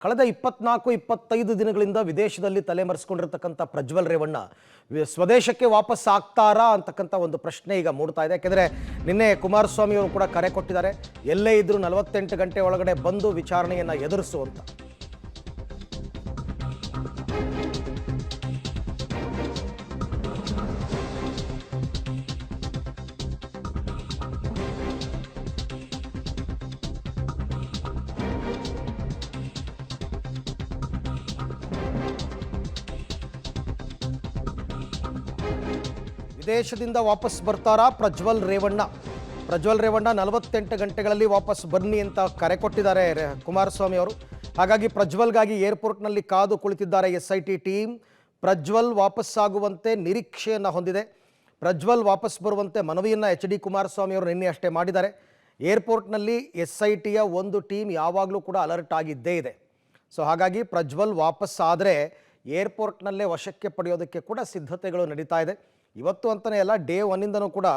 ಕಳೆದ 24-25 ದಿನಗಳಿಂದ ವಿದೇಶದಲ್ಲಿ ತಲೆಮರೆಸಿಕೊಂಡಿರತಕ್ಕಂಥ ಪ್ರಜ್ವಲ್ ರೇವಣ್ಣ ಸ್ವದೇಶಕ್ಕೆ ವಾಪಸ್ ಆಗ್ತಾರಾ ಅಂತಕ್ಕಂಥ ಒಂದು ಪ್ರಶ್ನೆ ಈಗ ಮೂಡ್ತಾ ಇದೆ. ಯಾಕೆಂದರೆ ನಿನ್ನೆ ಕುಮಾರಸ್ವಾಮಿ ಅವರು ಕೂಡ ಕರೆ ಕೊಟ್ಟಿದ್ದಾರೆ, ಎಲ್ಲೇ ಇದ್ರೂ 48 ಗಂಟೆ ಒಳಗಡೆ ಬಂದು ವಿಚಾರಣೆಯನ್ನು ಎದುರಿಸು ಅಂತ. ವಿದೇಶದಿಂದ ವಾಪಸ್ ಬರ್ತಾರಾ ಪ್ರಜ್ವಲ್ ರೇವಣ್ಣ? ಪ್ರಜ್ವಲ್ ರೇವಣ್ಣ 48 ಗಂಟೆಗಳಲ್ಲಿ ವಾಪಸ್ ಬನ್ನಿ ಅಂತ ಕರೆ ಕೊಟ್ಟಿದ್ದಾರೆ ಕುಮಾರಸ್ವಾಮಿ ಅವರು. ಹಾಗಾಗಿ ಪ್ರಜ್ವಲ್ಗಾಗಿ ಏರ್ಪೋರ್ಟ್ನಲ್ಲಿ ಕಾದು ಕುಳಿತಿದ್ದಾರೆ SIT ಟೀಮ್. ಪ್ರಜ್ವಲ್ ವಾಪಸ್ಸಾಗುವಂತೆ ನಿರೀಕ್ಷೆಯನ್ನು ಹೊಂದಿದೆ. ಪ್ರಜ್ವಲ್ ವಾಪಸ್ ಬರುವಂತೆ ಮನವಿಯನ್ನು HD ಕುಮಾರಸ್ವಾಮಿ ಅವರು ನಿನ್ನೆ ಅಷ್ಟೇ ಮಾಡಿದ್ದಾರೆ. ಏರ್ಪೋರ್ಟ್ನಲ್ಲಿ SITಯ ಒಂದು ಟೀಮ್ ಯಾವಾಗಲೂ ಕೂಡ ಅಲರ್ಟ್ ಆಗಿದ್ದೇ ಇದೆ. ಸೊ ಹಾಗಾಗಿ ಪ್ರಜ್ವಲ್ ವಾಪಸ್ ಆದರೆ ಏರ್ಪೋರ್ಟ್ನಲ್ಲೇ ವಶಕ್ಕೆ ಪಡೆಯೋದಕ್ಕೆ ಕೂಡ ಸಿದ್ಧತೆಗಳು ನಡೀತಾ ಇದೆ. ಇವತ್ತು ಅಂತಲೇ ಅಲ್ಲ, ಡೇ 1ಇಂದನೂ ಕೂಡ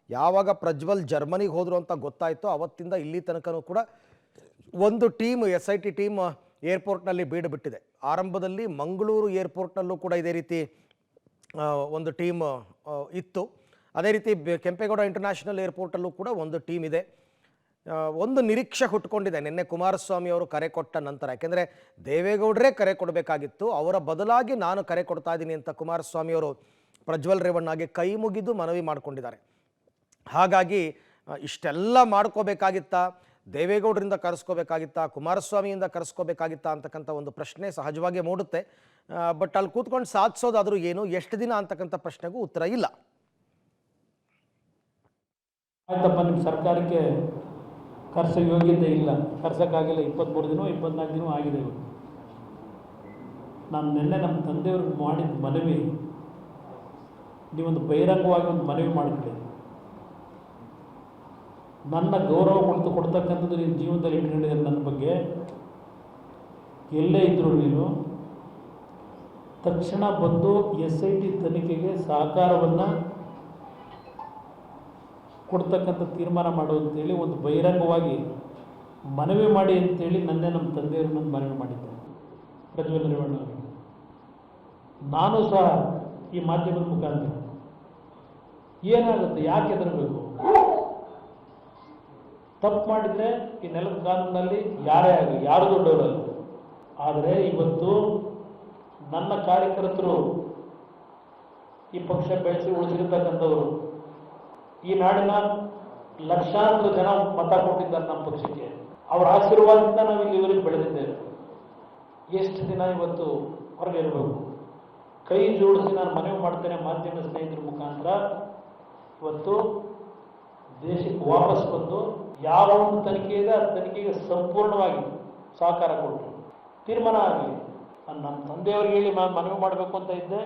ಯಾವಾಗ ಪ್ರಜ್ವಲ್ ಜರ್ಮನಿಗೆ ಹೋದರು ಅಂತ ಗೊತ್ತಾಯಿತು ಅವತ್ತಿಂದ ಇಲ್ಲಿ ತನಕನೂ ಕೂಡ ಒಂದು ಟೀಮ್ SIT ಟೀಮ್ ಏರ್ಪೋರ್ಟ್ನಲ್ಲಿ ಬೀಡುಬಿಟ್ಟಿದೆ. ಆರಂಭದಲ್ಲಿ ಮಂಗಳೂರು ಏರ್ಪೋರ್ಟ್ನಲ್ಲೂ ಕೂಡ ಇದೇ ರೀತಿ ಒಂದು ಟೀಮ್ ಇತ್ತು. ಅದೇ ರೀತಿ ಕೆಂಪೇಗೌಡ ಇಂಟರ್ನ್ಯಾಷನಲ್ ಏರ್ಪೋರ್ಟಲ್ಲೂ ಕೂಡ ಒಂದು ಟೀಮ್ ಇದೆ. ಒಂದು ನಿರೀಕ್ಷೆ ಹುಟ್ಕೊಂಡಿದೆ ನಿನ್ನೆ ಕುಮಾರಸ್ವಾಮಿ ಅವರು ಕರೆ ಕೊಟ್ಟ ನಂತರ. ಯಾಕೆಂದರೆ ದೇವೇಗೌಡರೇ ಕರೆ ಕೊಡಬೇಕಾಗಿತ್ತು, ಅವರ ಬದಲಾಗಿ ನಾನು ಕರೆ ಕೊಡ್ತಾ ಇದ್ದೀನಿ ಅಂತ ಕುಮಾರಸ್ವಾಮಿ ಅವರು ಪ್ರಜ್ವಲ್ ರೇವಣ್ಣಗೆ ಕೈ ಮುಗಿದು ಮನವಿ ಮಾಡಿಕೊಂಡಿದ್ದಾರೆ. ಹಾಗಾಗಿ ಇಷ್ಟೆಲ್ಲ ಮಾಡ್ಕೋಬೇಕಾಗಿತ್ತಾ, ದೇವೇಗೌಡರಿಂದ ಕರೆಸ್ಕೋಬೇಕಾಗಿತ್ತಾ, ಕುಮಾರಸ್ವಾಮಿಯಿಂದ ಕರೆಸ್ಕೋಬೇಕಾಗಿತ್ತಾ ಅಂತಕ್ಕಂಥ ಒಂದು ಪ್ರಶ್ನೆ ಸಹಜವಾಗಿ ಮೂಡುತ್ತೆ. ಬಟ್ ಅಲ್ಲಿ ಕೂತ್ಕೊಂಡು ಸಾಧಿಸೋದಾದರೂ ಏನು, ಎಷ್ಟು ದಿನ ಅಂತಕ್ಕಂಥ ಪ್ರಶ್ನೆಗೂ ಉತ್ತರ ಇಲ್ಲ. ಆಯ್ತಪ್ಪ, ನಿಮ್ಮ ಸರ್ಕಾರಕ್ಕೆ ಕರ್ಸೋ ಯೋಗ್ಯತೆ ಇಲ್ಲ, ಕರ್ಸೋಕ್ಕಾಗಿಲ್ಲ. 23 ದಿನ 24 ದಿನ ಆಗಿದೆ. ನಾನು ನಿನ್ನೆ ನಮ್ಮ ತಂದೆಯವ್ರಿಗೆ ಮಾಡಿದ ಮನವಿ ನೀವೊಂದು ಬಹಿರಂಗವಾಗಿ ಒಂದು ಮನವಿ ಮಾಡಿಕೊಳ್ಳಿ. ನನ್ನ ಗೌರವ ಕೊಡ್ತಕ್ಕಂಥದ್ದು ನೀನು ಜೀವನದಲ್ಲಿ ಇಟ್ಕೊಂಡಿದ್ದೆ. ನನ್ನ ಬಗ್ಗೆ ಎಲ್ಲೇ ಇದ್ದರೂ ನೀನು ತಕ್ಷಣ ಬಂದು SIT ತನಿಖೆಗೆ ಸಹಕಾರವನ್ನು ಕೊಡ್ತಕ್ಕಂಥ ತೀರ್ಮಾನ ಮಾಡು ಅಂತೇಳಿ ಒಂದು ಬಹಿರಂಗವಾಗಿ ಮನವಿ ಮಾಡಿ ಅಂತೇಳಿ ನನ್ನೇ ನಮ್ಮ ತಂದೆಯವರು ನನ್ನ ಮನವಿ ಮಾಡಿದ್ದೆ ಪ್ರಜ್ವಲ್ ರೇವಣ್ಣ ಅವರಿಗೆ. ನಾನು ಸಹ ಈ ಮಾಧ್ಯಮದ ಮುಖಾಂತರ ಏನಾಗುತ್ತೆ, ಯಾಕೆ ಹೆದರಬೇಕು? ತಪ್ಪು ಮಾಡಿದರೆ ಈ ನೆಲದ ಕಾನೂನಲ್ಲಿ ಯಾರೇ ಆಗಲಿ, ಯಾರು ದೊಡ್ಡವರಲ್ಲ. ಆದರೆ ಇವತ್ತು ನನ್ನ ಕಾರ್ಯಕರ್ತರು ಈ ಪಕ್ಷ ಬೆಳೆಸಿ ಉಳಿಸಿರ್ತಕ್ಕಂಥವರು, ಈ ನಾಡಿನ ಲಕ್ಷಾಂತರ ಜನ ಮತ ಕೊಟ್ಟಿದ್ದಾರೆ ನಮ್ಮ ಪಕ್ಷಕ್ಕೆ. ಅವರ ಆಶೀರ್ವಾದದಿಂದ ನಾವು ಇಲ್ಲಿವರೆಗೆ ಬೆಳೆದಿದ್ದೇವೆ. ಎಷ್ಟು ದಿನ ಇವತ್ತು ಹೊರಗೆ ಇರಬೇಕು? ಕೈ ಜೋಡಿಸಿ ನಾನು ಮನವಿ ಮಾಡ್ತೇನೆ ಮಾಧ್ಯಮ ಸ್ನೇಹಿತರ ಮುಖಾಂತರ, ಇವತ್ತು ದೇಶಕ್ಕೆ ವಾಪಸ್ ಬಂದು ಯಾವ ಒಂದು ತನಿಖೆ ಇದೆ ಆ ತನಿಖೆಗೆ ಸಂಪೂರ್ಣವಾಗಿ ಸಹಕಾರ ಕೊಟ್ಟು ತೀರ್ಮಾನ ಆಗಲಿ. ನಾನು ನಮ್ಮ ತಂದೆಯವ್ರಿಗೆ ಹೇಳಿ ನಾನು ಮನವಿ ಮಾಡಬೇಕು ಅಂತ ಇದ್ದೆ.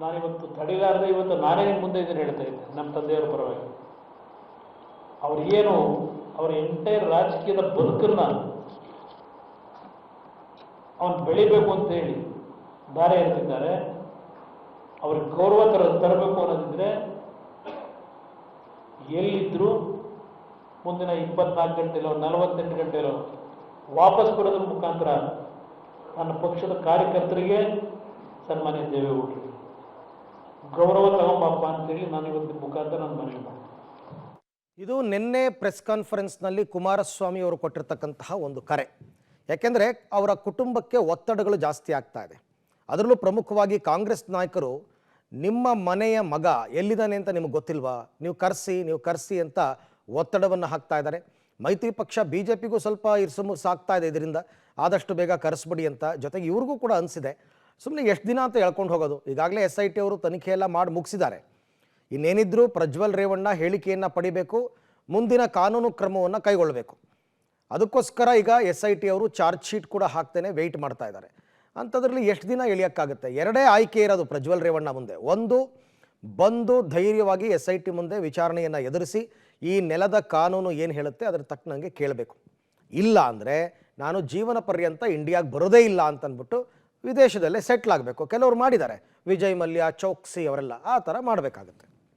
ನಾನಿವತ್ತು ತಡೆಲಾರದೆ ಇವತ್ತು ನಾನೇ ಮುಂದೆ ಇದನ್ನು ಹೇಳ್ತಾ ಇದ್ದೆ ನಮ್ಮ ತಂದೆಯವರ ಪರವಾಗಿ. ಅವ್ರಿಗೇನು ಅವರ ಎಂಟೈರ್ ರಾಜಕೀಯದ ಬದುಕನ್ನು ಅವನು ಬೆಳಿಬೇಕು ಅಂತೇಳಿ ದಾರಿ ಎರೆದಿದ್ದಾರೆ. ಅವ್ರಿಗೆ ಗೌರವ ತರಬೇಕು ಅನ್ನೋದಿದ್ರೆ ಎಲ್ಲಿದ್ದರೂ ಮುಂದಿನ 24 ಗಂಟೆಲೋ 48 ಗಂಟೆಲೋ ವಾಪಸ್ ಕೊಡೋದ್ರ ಮುಖಾಂತರ ನನ್ನ ಪಕ್ಷದ ಕಾರ್ಯಕರ್ತರಿಗೆ ಸನ್ಮಾನ್ಯ ದೇವೇಗೌಡರಿಗೆ ಗೌರವ ತಗೊಂಬಪ್ಪ ಅಂತೇಳಿ ನಾನು ಇವತ್ತಿನ ಮುಖಾಂತರ ನಾನು ಮನವಿ ಮಾಡ್ತೀನಿ. ಇದು ನಿನ್ನೆ ಪ್ರೆಸ್ ಕಾನ್ಫರೆನ್ಸ್ನಲ್ಲಿ ಕುಮಾರಸ್ವಾಮಿ ಅವರು ಕೊಟ್ಟಿರ್ತಕ್ಕಂತಹ ಒಂದು ಕರೆ. ಯಾಕೆಂದರೆ ಅವರ ಕುಟುಂಬಕ್ಕೆ ಒತ್ತಡಗಳು ಜಾಸ್ತಿ ಆಗ್ತಾ ಇದೆ. ಅದರಲ್ಲೂ ಪ್ರಮುಖವಾಗಿ ಕಾಂಗ್ರೆಸ್ ನಾಯಕರು ನಿಮ್ಮ ಮನೆಯ ಮಗ ಎಲ್ಲಿದ್ದಾನೆ ಅಂತ ನಿಮಗೆ ಗೊತ್ತಿಲ್ವಾ, ನೀವು ಕರೆಸಿ ಅಂತ ಒತ್ತಡವನ್ನು ಹಾಕ್ತಾ ಇದ್ದಾರೆ. ಮೈತ್ರಿ ಪಕ್ಷ BJPಗೂ ಸ್ವಲ್ಪ ಇರ್ಸುಮು ಸಾಕ್ತಾ ಇದೆ ಇದರಿಂದ, ಆದಷ್ಟು ಬೇಗ ಕರೆಸ್ಬಿಡಿ ಅಂತ. ಜೊತೆಗೆ ಇವ್ರಿಗೂ ಕೂಡ ಅನಿಸಿದೆ, ಸುಮ್ಮನೆ ಎಷ್ಟು ದಿನ ಅಂತ ಹೇಳ್ಕೊಂಡು ಹೋಗೋದು. ಈಗಾಗಲೇ SIT ಅವರು ತನಿಖೆ ಎಲ್ಲ ಮಾಡಿ ಮುಗಿಸಿದ್ದಾರೆ. ಇನ್ನೇನಿದ್ರೂ ಪ್ರಜ್ವಲ್ ರೇವಣ್ಣ ಹೇಳಿಕೆಯನ್ನು ಪಡಿಬೇಕು, ಮುಂದಿನ ಕಾನೂನು ಕ್ರಮವನ್ನು ಕೈಗೊಳ್ಳಬೇಕು. ಅದಕ್ಕೋಸ್ಕರ ಈಗ SIT ಅವರು ಚಾರ್ಜ್ ಶೀಟ್ ಕೂಡ ಹಾಕ್ತೇನೆ ವೆಯ್ಟ್ ಮಾಡ್ತಾ ಇದ್ದಾರೆ. ಅಂಥದ್ರಲ್ಲಿ ಎಷ್ಟು ದಿನ ಎಳಿಯೋಕ್ಕಾಗುತ್ತೆ? ಎರಡೇ ಆಯ್ಕೆ ಇರೋದು ಪ್ರಜ್ವಲ್ ರೇವಣ್ಣ ಮುಂದೆ. ಒಂದು, ಬಂದು ಧೈರ್ಯವಾಗಿ SIT ಮುಂದೆ ವಿಚಾರಣೆಯನ್ನು ಎದುರಿಸಿ ಈ ನೆಲದ ಕಾನೂನು ಏನು ಹೇಳುತ್ತೆ ಅದರ ತಕ್ಕನಂಗೆ ಕೇಳಬೇಕು. ಇಲ್ಲ ಅಂದರೆ ನಾನು ಜೀವನ ಪರ್ಯಂತ ಇಂಡಿಯಾಗೆ ಬರೋದೇ ಇಲ್ಲ ಅಂತಂದ್ಬಿಟ್ಟು ವಿದೇಶದಲ್ಲೇ ಸೆಟ್ಲ್ ಆಗಬೇಕು. ಕೆಲವರು ಮಾಡಿದ್ದಾರೆ, ವಿಜಯ್ ಮಲ್ಯ, ಚೌಕ್ಸಿ ಅವರೆಲ್ಲ ಆ ಥರ ಮಾಡಬೇಕಾಗುತ್ತೆ.